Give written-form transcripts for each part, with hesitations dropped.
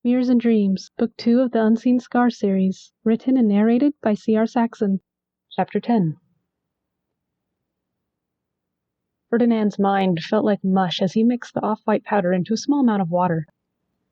Mirrors and Dreams, Book 2 of the Unseen Scar series, written and narrated by C.R. Saxon. Chapter 10. Ferdinand's mind felt like mush as he mixed the off-white powder into a small amount of water.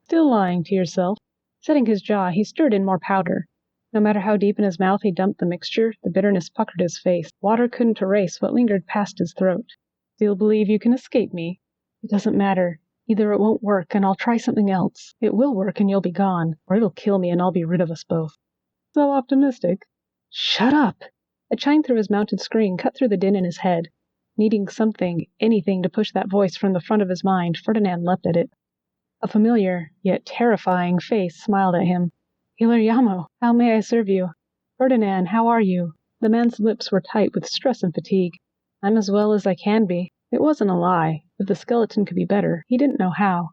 Still lying to yourself. Setting his jaw, he stirred in more powder. No matter how deep in his mouth he dumped the mixture, the bitterness puckered his face. Water couldn't erase what lingered past his throat. Still believe you can escape me? It doesn't matter. Either it won't work and I'll try something else. It will work and you'll be gone, or it'll kill me and I'll be rid of us both. So optimistic. Shut up! A chime through his mounted screen cut through the din in his head. Needing something, anything to push that voice from the front of his mind, Ferdinand leapt at it. A familiar, yet terrifying face smiled at him. Healer Yamo, how may I serve you? Ferdinand, how are you? The man's lips were tight with stress and fatigue. I'm as well as I can be. It wasn't a lie. If the skeleton could be better, he didn't know how.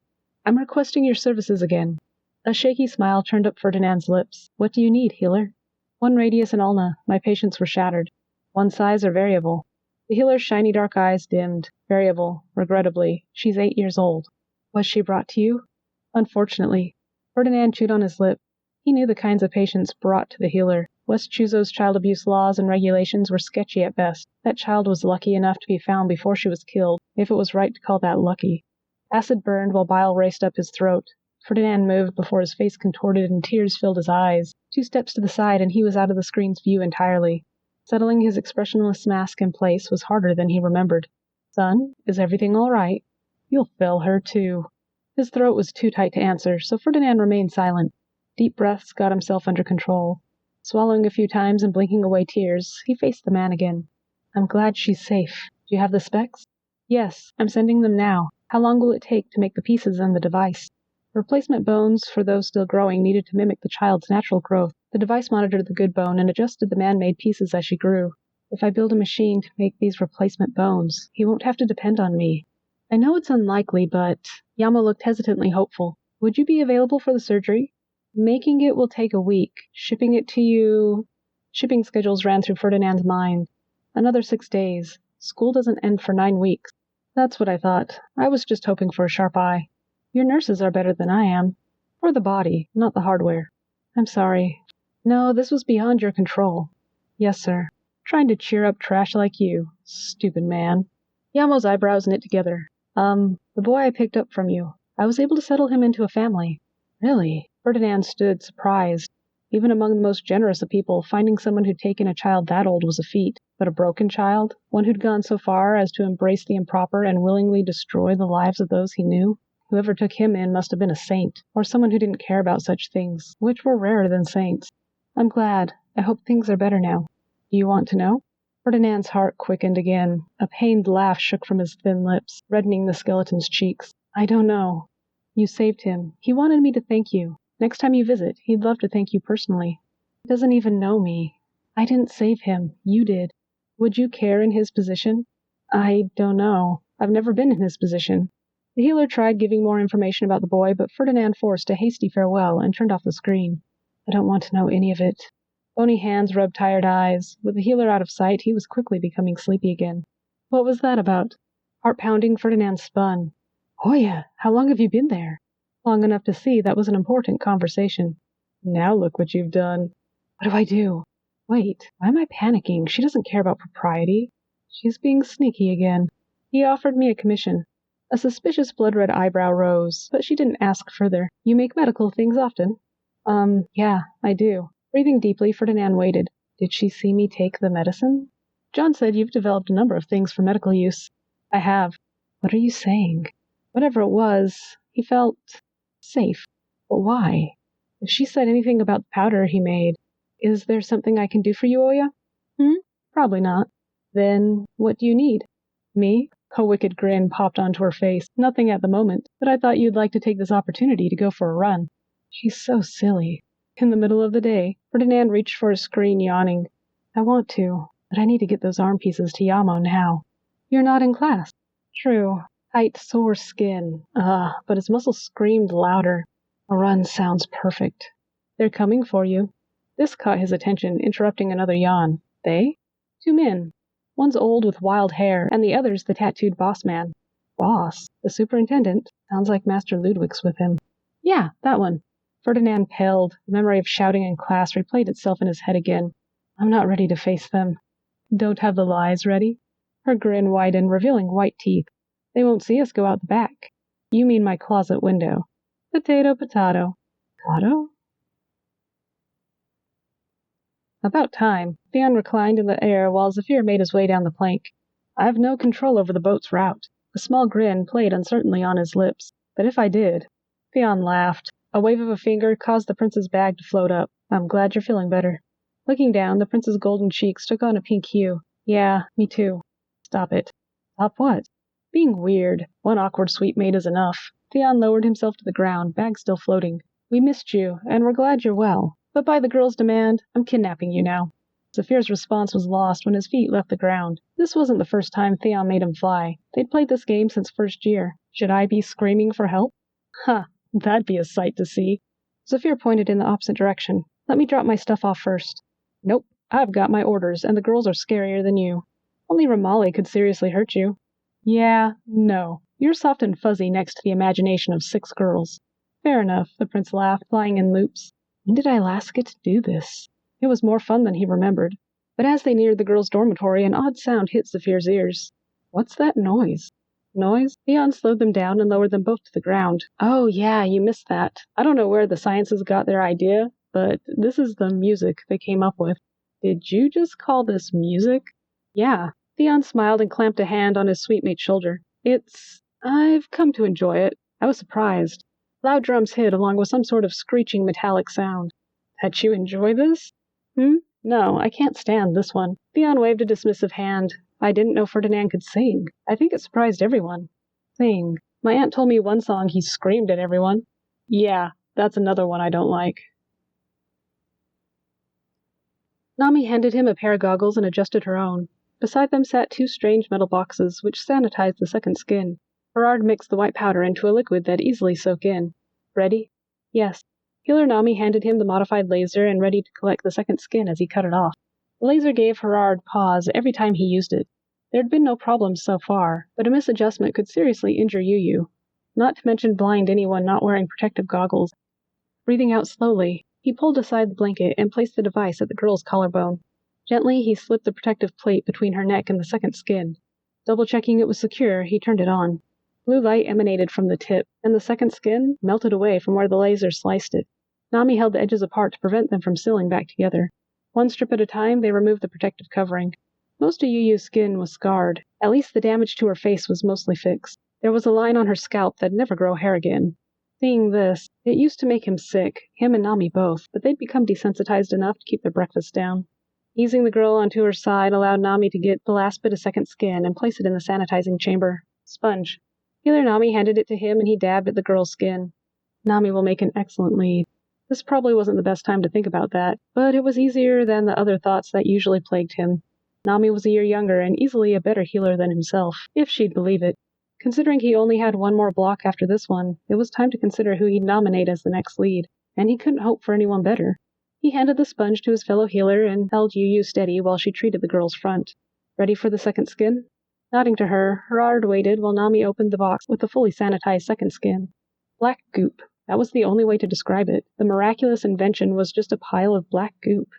I'm requesting your services again. A shaky smile turned up Ferdinand's lips. What do you need, healer? One radius and ulna. My patients were shattered. One size or variable. The healer's shiny dark eyes dimmed. Variable, regrettably. She's 8 years old. Was she brought to you? Unfortunately. Ferdinand chewed on his lip. He knew the kinds of patients brought to the healer. West Chuzo's child abuse laws and regulations were sketchy at best. That child was lucky enough to be found before she was killed, if it was right to call that lucky. Acid burned while bile raced up his throat. Ferdinand moved before his face contorted and tears filled his eyes. 2 steps to the side and he was out of the screen's view entirely. Settling his expressionless mask in place was harder than he remembered. Son, is everything all right? You'll fail her too. His throat was too tight to answer, so Ferdinand remained silent. Deep breaths got himself under control. Swallowing a few times and blinking away tears, he faced the man again. I'm glad she's safe. Do you have the specs? Yes, I'm sending them now. How long will it take to make the pieces and the device? Replacement bones for those still growing needed to mimic the child's natural growth. The device monitored the good bone and adjusted the man-made pieces as she grew. If I build a machine to make these replacement bones, he won't have to depend on me. I know it's unlikely, but... Yamo looked hesitantly hopeful. Would you be available for the surgery? Making it will take a week. Shipping it to you... Shipping schedules ran through Ferdinand's mind. Another 6 days. School doesn't end for 9 weeks. That's what I thought. I was just hoping for a sharp eye. Your nurses are better than I am. For the body, not the hardware. I'm sorry. No, this was beyond your control. Yes, sir. Trying to cheer up trash like you. Stupid man. Yamo's eyebrows knit together. The boy I picked up from you. I was able to settle him into a family. Really? Ferdinand stood surprised. Even among the most generous of people, finding someone who'd taken a child that old was a feat. But a broken child? One who'd gone so far as to embrace the improper and willingly destroy the lives of those he knew? Whoever took him in must have been a saint, or someone who didn't care about such things, which were rarer than saints. I'm glad. I hope things are better now. Do you want to know? Ferdinand's heart quickened again. A pained laugh shook from his thin lips, reddening the skeleton's cheeks. I don't know. You saved him. He wanted me to thank you. Next time you visit, he'd love to thank you personally. He doesn't even know me. I didn't save him. You did. Would you care in his position? I don't know. I've never been in his position. The healer tried giving more information about the boy, but Ferdinand forced a hasty farewell and turned off the screen. I don't want to know any of it. Bony hands rubbed tired eyes. With the healer out of sight, he was quickly becoming sleepy again. What was that about? Heart-pounding, Ferdinand spun. Hoya, how long have you been there? Long enough to see that was an important conversation. Now look what you've done. What do I do? Wait, why am I panicking? She doesn't care about propriety. She's being sneaky again. He offered me a commission. A suspicious blood-red eyebrow rose, but she didn't ask further. You make medical things often? Yeah, I do. Breathing deeply, Ferdinand waited. Did she see me take the medicine? John said you've developed a number of things for medical use. I have. What are you saying? Whatever it was, he felt safe. But why? If she said anything about the powder he made, is there something I can do for you, Oya? Probably not. Then what do you need? Me? A wicked grin popped onto her face. Nothing at the moment, but I thought you'd like to take this opportunity to go for a run. She's so silly. In the middle of the day, Ferdinand reached for his screen, yawning. I want to, but I need to get those arm pieces to Yamo now. You're not in class. True. Tight, sore skin. But his muscles screamed louder. A run sounds perfect. They're coming for you. This caught his attention, interrupting another yawn. They? 2 men. One's old with wild hair, and the other's the tattooed boss man. Boss? The superintendent? Sounds like Master Ludwig's with him. Yeah, that one. Ferdinand paled. The memory of shouting in class replayed itself in his head again. I'm not ready to face them. Don't have the lies ready? Her grin widened, revealing white teeth. They won't see us go out the back. You mean my closet window. Potato, potato. Potato? About time. Theon reclined in the air while Zephyr made his way down the plank. I have no control over the boat's route. A small grin played uncertainly on his lips. But if I did... Theon laughed. A wave of a finger caused the prince's bag to float up. I'm glad you're feeling better. Looking down, the prince's golden cheeks took on a pink hue. Yeah, me too. Stop it. Stop what? Being weird. One awkward sweet mate is enough. Theon lowered himself to the ground, bag still floating. We missed you, and we're glad you're well. But by the girl's demand, I'm kidnapping you now. Zephyr's response was lost when his feet left the ground. This wasn't the first time Theon made him fly. They'd played this game since first year. Should I be screaming for help? Huh, that'd be a sight to see. Zephyr pointed in the opposite direction. Let me drop my stuff off first. Nope, I've got my orders, and the girls are scarier than you. Only Ramali could seriously hurt you. Yeah, no. You're soft and fuzzy next to the imagination of 6 girls. Fair enough, the prince laughed, flying in loops. When did I last get to do this? It was more fun than he remembered. But as they neared the girls' dormitory, an odd sound hit Zephyr's ears. What's that noise? Noise? Theon slowed them down and lowered them both to the ground. Oh yeah, you missed that. I don't know where the sciences got their idea, but this is the music they came up with. Did you just call this music? Yeah. Theon smiled and clamped a hand on his sweetmate's shoulder. I've come to enjoy it. I was surprised. Loud drums hit along with some sort of screeching metallic sound. That you enjoy this? No, I can't stand this one. Theon waved a dismissive hand. I didn't know Ferdinan could sing. I think it surprised everyone. Sing. My aunt told me one song he screamed at everyone. Yeah, that's another one I don't like. Nami handed him a pair of goggles and adjusted her own. Beside them sat 2 strange metal boxes, which sanitized the second skin. Gerard mixed the white powder into a liquid that easily soaked in. Ready? Yes. Healer Nami handed him the modified laser and ready to collect the second skin as he cut it off. The laser gave Gerard pause every time he used it. There had been no problems so far, but a misadjustment could seriously injure Yu, not to mention blind anyone not wearing protective goggles. Breathing out slowly, he pulled aside the blanket and placed the device at the girl's collarbone. Gently, he slipped the protective plate between her neck and the second skin. Double-checking it was secure, he turned it on. Blue light emanated from the tip, and the second skin melted away from where the laser sliced it. Nami held the edges apart to prevent them from sealing back together. One strip at a time, they removed the protective covering. Most of Yu's skin was scarred. At least the damage to her face was mostly fixed. There was a line on her scalp that'd never grow hair again. Seeing this, it used to make him sick, him and Nami both, but they'd become desensitized enough to keep their breakfast down. Easing the girl onto her side allowed Nami to get the last bit of second skin and place it in the sanitizing chamber. Sponge. Healer Nami handed it to him and he dabbed at the girl's skin. Nami will make an excellent lead. This probably wasn't the best time to think about that, but it was easier than the other thoughts that usually plagued him. Nami was a year younger and easily a better healer than himself, if she'd believe it. Considering he only had one more block after this one, it was time to consider who he'd nominate as the next lead, and he couldn't hope for anyone better. He handed the sponge to his fellow healer and held Yu steady while she treated the girl's front. Ready for the second skin? Nodding to her, Gerard waited while Nami opened the box with the fully sanitized second skin. Black goop. That was the only way to describe it. The miraculous invention was just a pile of black goop.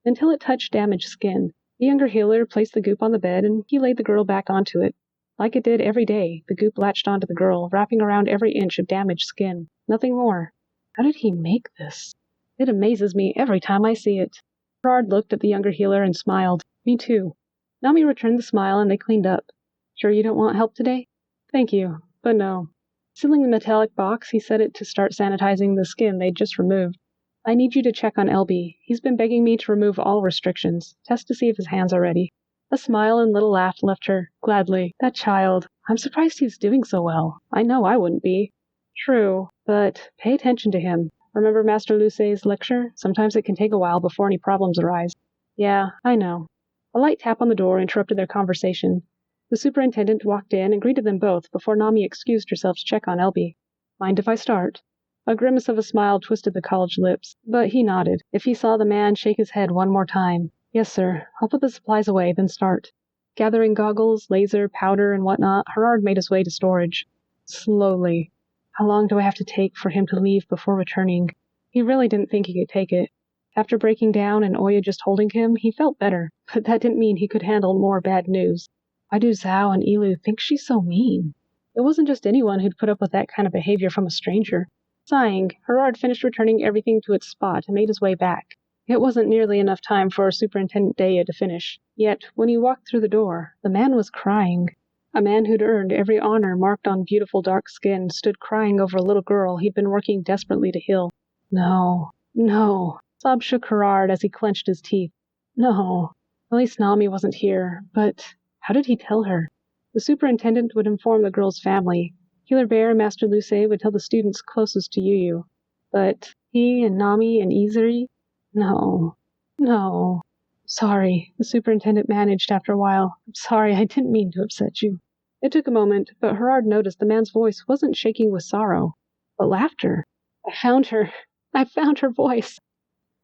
Until it touched damaged skin, the younger healer placed the goop on the bed and he laid the girl back onto it. Like it did every day, the goop latched onto the girl, wrapping around every inch of damaged skin. Nothing more. How did he make this? It amazes me every time I see it. Gerard looked at the younger healer and smiled. Me too. Nami returned the smile and they cleaned up. Sure you don't want help today? Thank you, but no. Sealing the metallic box, he set it to start sanitizing the skin they'd just removed. I need you to check on LB. He's been begging me to remove all restrictions. Test to see if his hands are ready. A smile and little laugh left her. Gladly. That child. I'm surprised he's doing so well. I know I wouldn't be. True, but pay attention to him. Remember Master Lucé's lecture? Sometimes it can take a while before any problems arise. Yeah, I know. A light tap on the door interrupted their conversation. The superintendent walked in and greeted them both before Nami excused herself to check on Elby. Mind if I start? A grimace of a smile twisted the college lips, but he nodded. If he saw the man shake his head one more time. Yes, sir. I'll put the supplies away, then start. Gathering goggles, laser, powder, and whatnot, Gerard made his way to storage. Slowly. How long do I have to take for him to leave before returning? He really didn't think he could take it. After breaking down and Oya just holding him, he felt better, but that didn't mean he could handle more bad news. Why do Zhao and Ilu think she's so mean? It wasn't just anyone who'd put up with that kind of behavior from a stranger. Sighing, Gerard finished returning everything to its spot and made his way back. It wasn't nearly enough time for Superintendent Daya to finish. Yet, when he walked through the door, the man was crying. A man who'd earned every honor marked on beautiful dark skin stood crying over a little girl he'd been working desperately to heal. No, no. Sob shook Gerard as he clenched his teeth. No. At least Nami wasn't here, but how did he tell her? The superintendent would inform the girl's family. Healer Bear and Master Luce would tell the students closest to Yu. But he and Nami and Izuri? No. No. Sorry, the superintendent managed after a while. I'm sorry, I didn't mean to upset you. It took a moment, but Gerard noticed the man's voice wasn't shaking with sorrow, but laughter. I found her voice.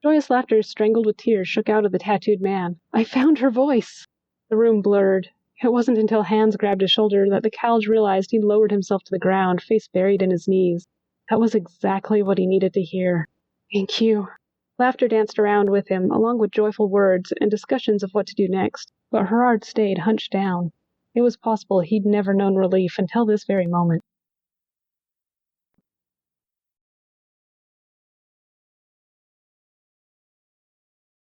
Joyous laughter strangled with tears shook out of the tattooed man. I found her voice. The room blurred. It wasn't until hands grabbed his shoulder that the Calge realized he'd lowered himself to the ground, face buried in his knees. That was exactly what he needed to hear. Thank you. Laughter danced around with him, along with joyful words and discussions of what to do next, but Gerard stayed hunched down. It was possible he'd never known relief until this very moment.